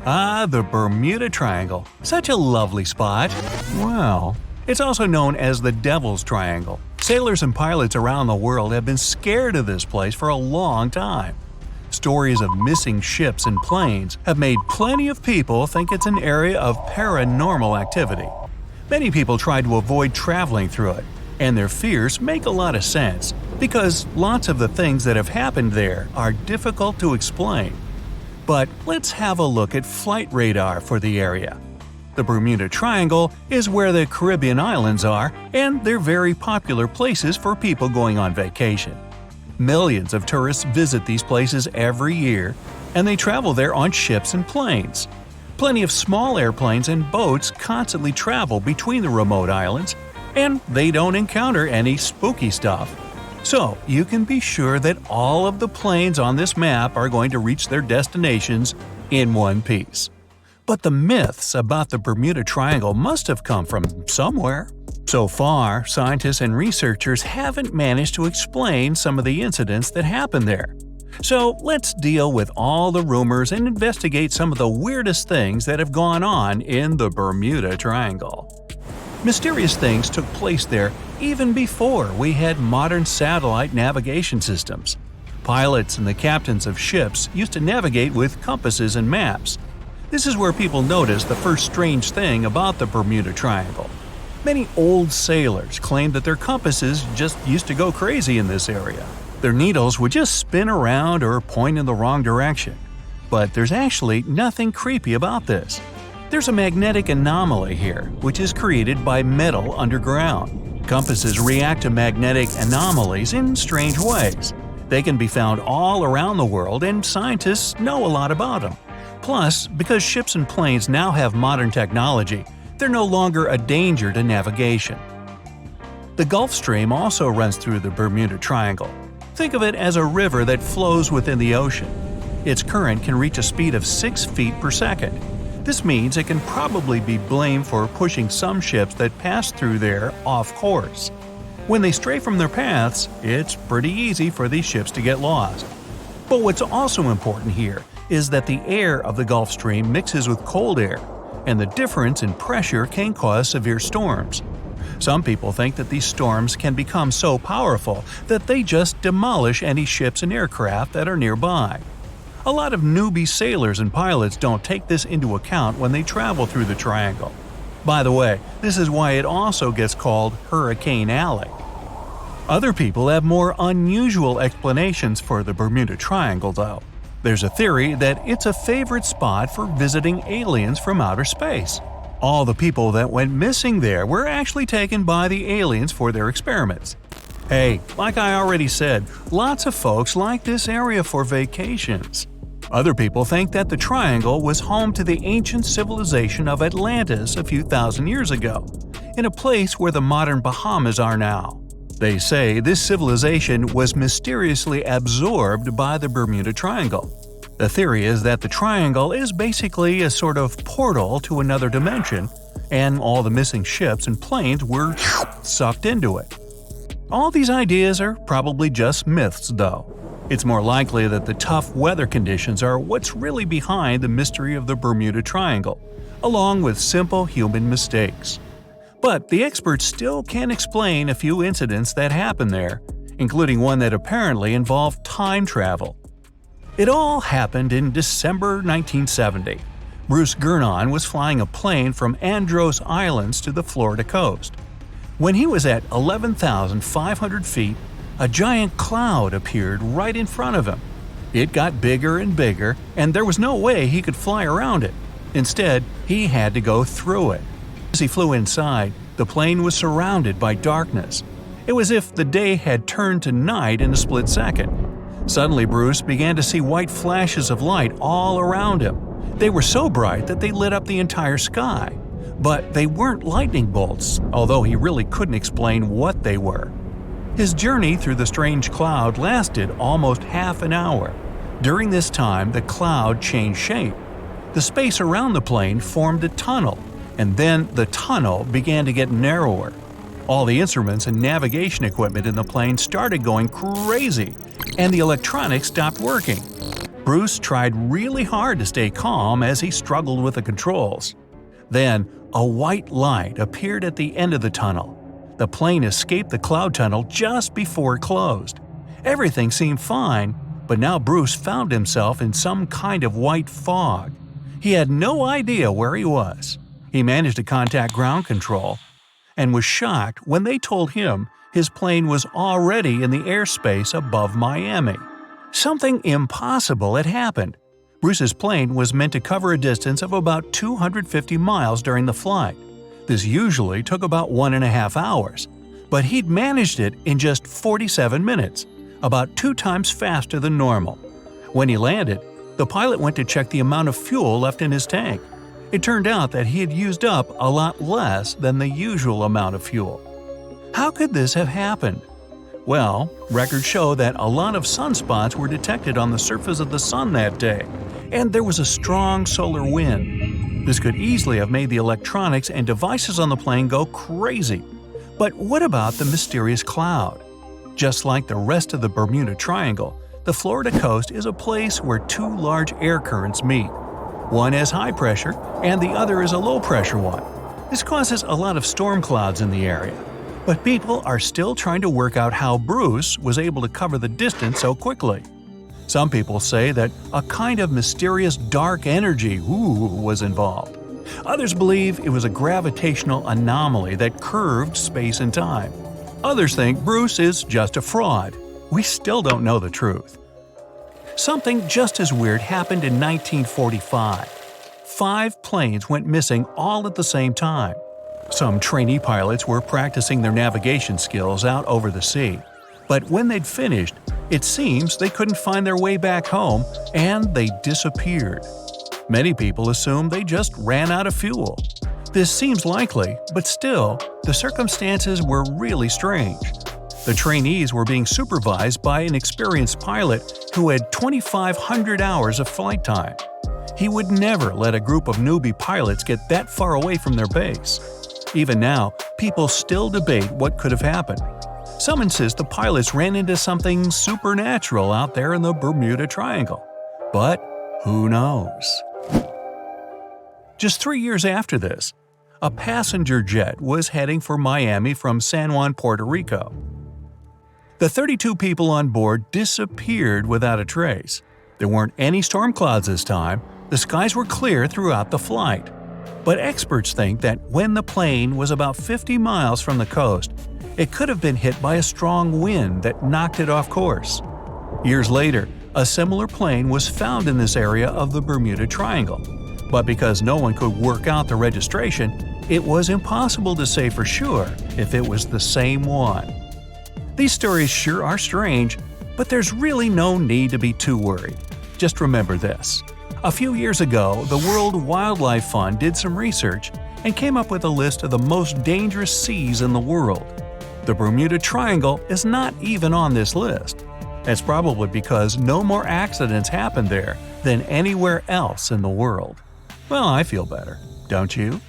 Ah, the Bermuda Triangle. Such a lovely spot. Well, it's also known as the Devil's Triangle. Sailors and pilots around the world have been scared of this place for a long time. Stories of missing ships and planes have made plenty of people think it's an area of paranormal activity. Many people try to avoid traveling through it, and their fears make a lot of sense, because lots of the things that have happened there are difficult to explain. But let's have a look at flight radar for the area. The Bermuda Triangle is where the Caribbean islands are, and they're very popular places for people going on vacation. Millions of tourists visit these places every year, and they travel there on ships and planes. Plenty of small airplanes and boats constantly travel between the remote islands, and they don't encounter any spooky stuff. So you can be sure that all of the planes on this map are going to reach their destinations in one piece. But the myths about the Bermuda Triangle must have come from somewhere. So far, scientists and researchers haven't managed to explain some of the incidents that happened there. So let's deal with all the rumors and investigate some of the weirdest things that have gone on in the Bermuda Triangle. Mysterious things took place there even before we had modern satellite navigation systems. Pilots and the captains of ships used to navigate with compasses and maps. This is where people noticed the first strange thing about the Bermuda Triangle. Many old sailors claimed that their compasses just used to go crazy in this area. Their needles would just spin around or point in the wrong direction. But there's actually nothing creepy about this. There's a magnetic anomaly here, which is created by metal underground. Compasses react to magnetic anomalies in strange ways. They can be found all around the world, and scientists know a lot about them. Plus, because ships and planes now have modern technology, they're no longer a danger to navigation. The Gulf Stream also runs through the Bermuda Triangle. Think of it as a river that flows within the ocean. Its current can reach a speed of 6 feet per second. This means it can probably be blamed for pushing some ships that pass through there off course. When they stray from their paths, it's pretty easy for these ships to get lost. But what's also important here is that the air of the Gulf Stream mixes with cold air, and the difference in pressure can cause severe storms. Some people think that these storms can become so powerful that they just demolish any ships and aircraft that are nearby. A lot of newbie sailors and pilots don't take this into account when they travel through the triangle. By the way, this is why it also gets called Hurricane Alley. Other people have more unusual explanations for the Bermuda Triangle, though. There's a theory that it's a favorite spot for visiting aliens from outer space. All the people that went missing there were actually taken by the aliens for their experiments. Hey, like I already said, lots of folks like this area for vacations. Other people think that the Triangle was home to the ancient civilization of Atlantis a few thousand years ago, in a place where the modern Bahamas are now. They say this civilization was mysteriously absorbed by the Bermuda Triangle. The theory is that the triangle is basically a sort of portal to another dimension, and all the missing ships and planes were sucked into it. All these ideas are probably just myths, though. It's more likely that the tough weather conditions are what's really behind the mystery of the Bermuda Triangle, along with simple human mistakes. But the experts still can't explain a few incidents that happened there, including one that apparently involved time travel. It all happened in December 1970. Bruce Gernon was flying a plane from Andros Islands to the Florida coast. When he was at 11,500 feet, a giant cloud appeared right in front of him. It got bigger and bigger, and there was no way he could fly around it. Instead, he had to go through it. As he flew inside, the plane was surrounded by darkness. It was as if the day had turned to night in a split second. Suddenly, Bruce began to see white flashes of light all around him. They were so bright that they lit up the entire sky. But they weren't lightning bolts, although he really couldn't explain what they were. His journey through the strange cloud lasted almost half an hour. During this time, the cloud changed shape. The space around the plane formed a tunnel, and then the tunnel began to get narrower. All the instruments and navigation equipment in the plane started going crazy, and the electronics stopped working. Bruce tried really hard to stay calm as he struggled with the controls. Then, a white light appeared at the end of the tunnel. The plane escaped the cloud tunnel just before it closed. Everything seemed fine, but now Bruce found himself in some kind of white fog. He had no idea where he was. He managed to contact ground control and was shocked when they told him his plane was already in the airspace above Miami. Something impossible had happened. Bruce's plane was meant to cover a distance of about 250 miles during the flight. This usually took about 1.5 hours, but he'd managed it in just 47 minutes, about 2 times faster than normal. When he landed, the pilot went to check the amount of fuel left in his tank. It turned out that he had used up a lot less than the usual amount of fuel. How could this have happened? Well, records show that a lot of sunspots were detected on the surface of the sun that day, and there was a strong solar wind. This could easily have made the electronics and devices on the plane go crazy. But what about the mysterious cloud? Just like the rest of the Bermuda Triangle, the Florida coast is a place where 2 large air currents meet. One has high pressure, and the other is a low-pressure one. This causes a lot of storm clouds in the area. But people are still trying to work out how Bruce was able to cover the distance so quickly. Some people say that a kind of mysterious dark energy was involved. Others believe it was a gravitational anomaly that curved space and time. Others think Bruce is just a fraud. We still don't know the truth. Something just as weird happened in 1945. 5 planes went missing all at the same time. Some trainee pilots were practicing their navigation skills out over the sea. But when they'd finished, it seems they couldn't find their way back home and they disappeared. Many people assume they just ran out of fuel. This seems likely, but still, the circumstances were really strange. The trainees were being supervised by an experienced pilot who had 2,500 hours of flight time. He would never let a group of newbie pilots get that far away from their base. Even now, people still debate what could have happened. Some insist the pilots ran into something supernatural out there in the Bermuda Triangle. But who knows? Just 3 years after this, a passenger jet was heading for Miami from San Juan, Puerto Rico. The 32 people on board disappeared without a trace. There weren't any storm clouds this time. The skies were clear throughout the flight. But experts think that when the plane was about 50 miles from the coast, it could have been hit by a strong wind that knocked it off course. Years later, a similar plane was found in this area of the Bermuda Triangle. But because no one could work out the registration, it was impossible to say for sure if it was the same one. These stories sure are strange, but there's really no need to be too worried. Just remember this. A few years ago, the World Wildlife Fund did some research and came up with a list of the most dangerous seas in the world. The Bermuda Triangle is not even on this list. It's probably because no more accidents happen there than anywhere else in the world. Well, I feel better, don't you?